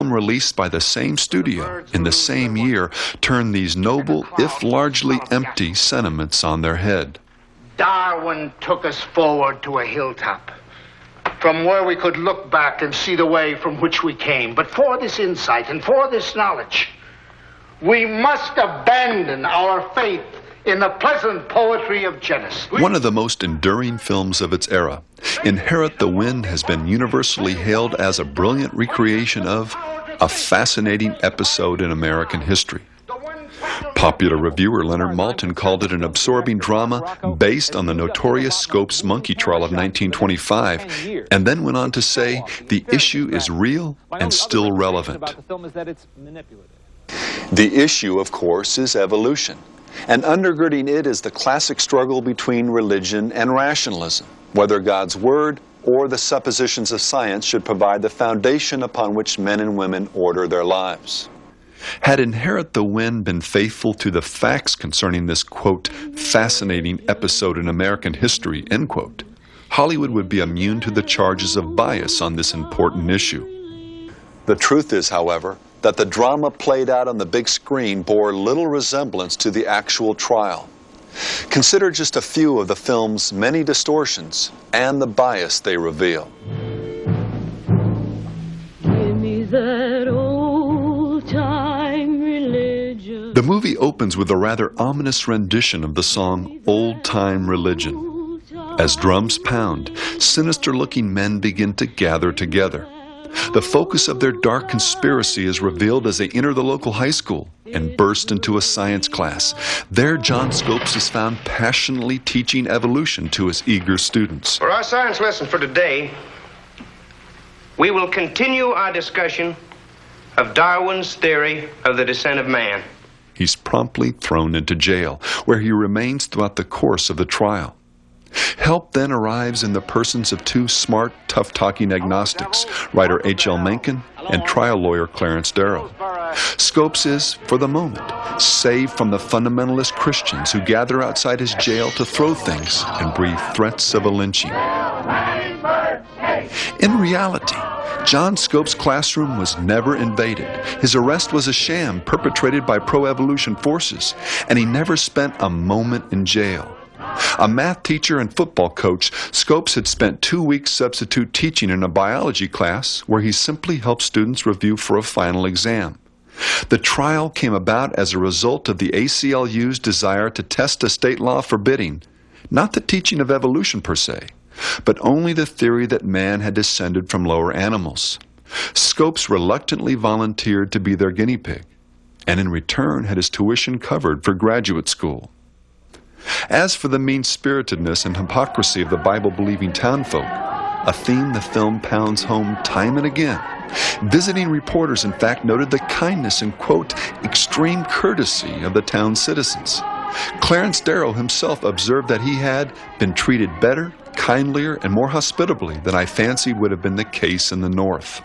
film released by the same studio in the same year turned these noble, if largely empty, sentiments on their head. Darwin took us forward to a hilltop, from where we could look back and see the way from which we came. But for this insight and for this knowledge, we must abandon our faith in the pleasant poetry of Genesis. One of the most enduring films of its era, Inherit the Wind has been universally hailed as a brilliant recreation of a fascinating episode in American history. Popular reviewer Leonard Maltin called it an absorbing drama based on the notorious Scopes monkey trial of 1925, and then went on to say the issue is real and still relevant. The issue, of course, is evolution, and undergirding it is the classic struggle between religion and rationalism, whether God's word or the suppositions of science should provide the foundation upon which men and women order their lives. Had Inherit the Wind been faithful to the facts concerning this, quote, fascinating episode in American history, end quote, Hollywood would be immune to the charges of bias on this important issue. The truth is, however, that the drama played out on the big screen bore little resemblance to the actual trial. Consider just a few of the film's many distortions and the bias they reveal. Give me that old-time religion. The movie opens with a rather ominous rendition of the song Old Time Religion. As drums pound, sinister-looking men begin to gather together. The focus of their dark conspiracy is revealed as they enter the local high school and burst into a science class. There, John Scopes is found passionately teaching evolution to his eager students. For our science lesson for today, we will continue our discussion of Darwin's theory of the descent of man. He's promptly thrown into jail, where he remains throughout the course of the trial. Help then arrives in the persons of two smart, tough-talking agnostics, writer H.L. Mencken and trial lawyer Clarence Darrow. Scopes is, for the moment, saved from the fundamentalist Christians who gather outside his jail to throw things and breathe threats of a lynching. In reality, John Scopes' classroom was never invaded. His arrest was a sham perpetrated by pro-evolution forces, and he never spent a moment in jail. A math teacher and football coach, Scopes had spent 2 weeks substitute teaching in a biology class where he simply helped students review for a final exam. The trial came about as a result of the ACLU's desire to test a state law forbidding, not the teaching of evolution per se, but only the theory that man had descended from lower animals. Scopes reluctantly volunteered to be their guinea pig, and in return had his tuition covered for graduate school. As for the mean-spiritedness and hypocrisy of the Bible-believing townfolk, a theme the film pounds home time and again, visiting reporters in fact noted the kindness and, quote, extreme courtesy of the town's citizens. Clarence Darrow himself observed that he had been treated better, kindlier, and more hospitably than I fancied would have been the case in the North.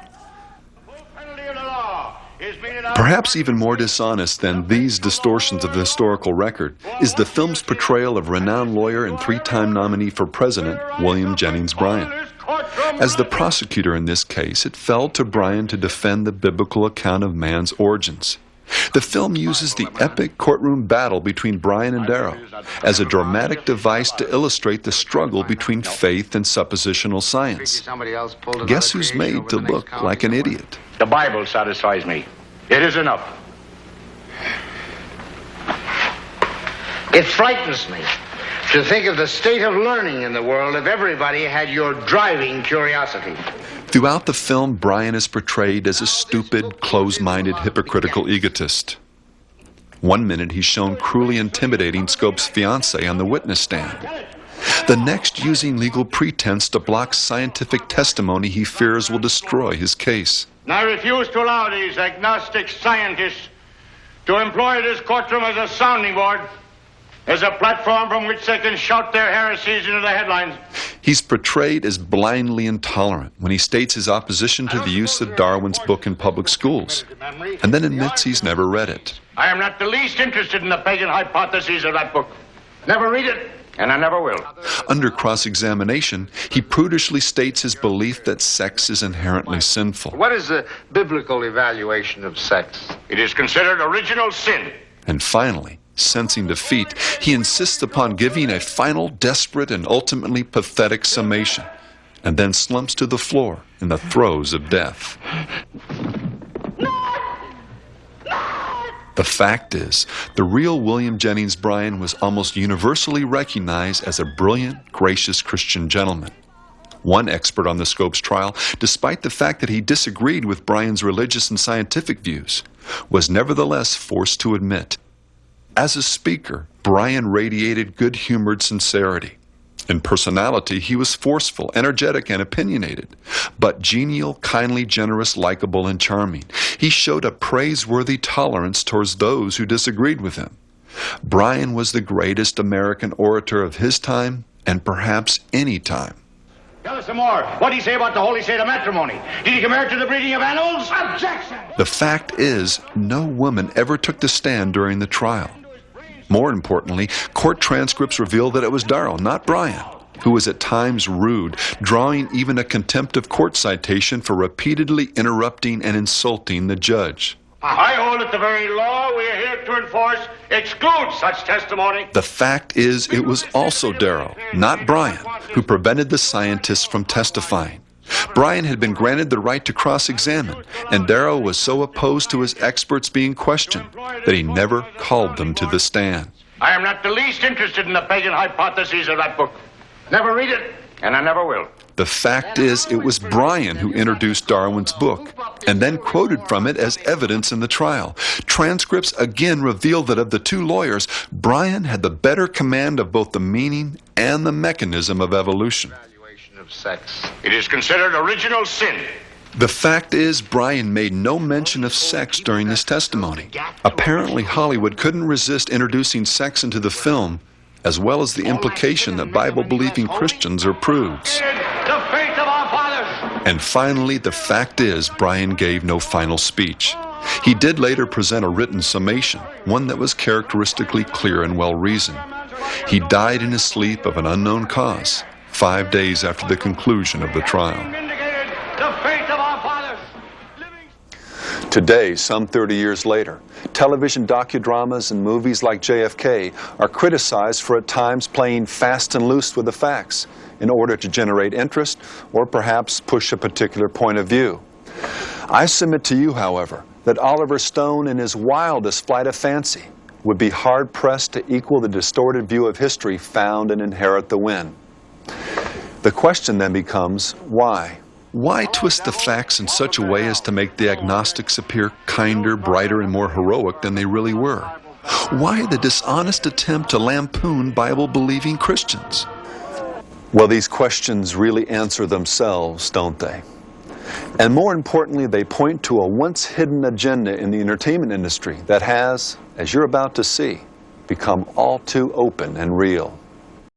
Perhaps even more dishonest than these distortions of the historical record is the film's portrayal of renowned lawyer and three-time nominee for president, William Jennings Bryan. As the prosecutor in this case, it fell to Bryan to defend the biblical account of man's origins. The film uses the epic courtroom battle between Bryan and Darrow as a dramatic device to illustrate the struggle between faith and suppositional science. Guess who's made to look like an idiot? The Bible satisfies me. It is enough. It frightens me to think of the state of learning in the world if everybody had your driving curiosity. Throughout the film, Bryan is portrayed as a stupid, closed-minded, hypocritical egotist. One minute he's shown cruelly intimidating Scopes' fiancée on the witness stand. The next using legal pretense to block scientific testimony he fears will destroy his case. I refuse to allow these agnostic scientists to employ this courtroom as a sounding board, as a platform from which they can shout their heresies into the headlines. He's portrayed as blindly intolerant when he states his opposition to the use of Darwin's book in public schools, and then admits he's never read it. I am not the least interested in the pagan hypotheses of that book. Never read it, And I never will. Under cross-examination, he prudishly states his belief that sex is inherently sinful. What is the biblical evaluation of sex? It is considered original sin. And finally, sensing defeat, he insists upon giving a final, desperate, and ultimately pathetic summation, and then slumps to the floor in the throes of death. The fact is, the real William Jennings Bryan was almost universally recognized as a brilliant, gracious Christian gentleman. One expert on the Scopes trial, despite the fact that he disagreed with Bryan's religious and scientific views, was nevertheless forced to admit, as a speaker, Bryan radiated good-humored sincerity. In personality, he was forceful, energetic, and opinionated, but genial, kindly, generous, likable, and charming. He showed a praiseworthy tolerance towards those who disagreed with him. Bryan was the greatest American orator of his time, and perhaps any time. Tell us some more. What did he say about the holy state of matrimony? Did he compare it to the breeding of animals? Objection! The fact is, no woman ever took the stand during the trial. More importantly, court transcripts reveal that it was Darrow, not Bryan, who was at times rude, drawing even a contempt of court citation for repeatedly interrupting and insulting the judge. I hold that the very law we are here to enforce excludes such testimony. The fact is, it was also Darrow, not Bryan, who prevented the scientists from testifying. Bryan had been granted the right to cross-examine, and Darrow was so opposed to his experts being questioned that he never called them to the stand. I am not the least interested in the pagan hypotheses of that book. Never read it, and I never will. The fact is, it was Bryan who introduced Darwin's book, and then quoted from it as evidence in the trial. Transcripts again reveal that of the two lawyers, Bryan had the better command of both the meaning and the mechanism of evolution. Sex. It is considered original sin. The fact is, Bryan made no mention of sex during this testimony. Apparently, Hollywood couldn't resist introducing sex into the film, as well as the implication that Bible-believing Christians are prudes. The faith of our fathers. And finally, the fact is, Bryan gave no final speech. He did later present a written summation, one that was characteristically clear and well-reasoned. He died in his sleep of an unknown cause, 5 days after the conclusion of the trial. Today, some 30 years later, television docudramas and movies like JFK are criticized for at times playing fast and loose with the facts in order to generate interest or perhaps push a particular point of view. I submit to you, however, that Oliver Stone in his wildest flight of fancy would be hard-pressed to equal the distorted view of history found in Inherit the Wind. The question then becomes, why? Why twist the facts in such a way as to make the agnostics appear kinder, brighter, and more heroic than they really were? Why the dishonest attempt to lampoon Bible-believing Christians? Well, these questions really answer themselves, don't they? And more importantly, they point to a once-hidden agenda in the entertainment industry that has, as you're about to see, become all too open and real.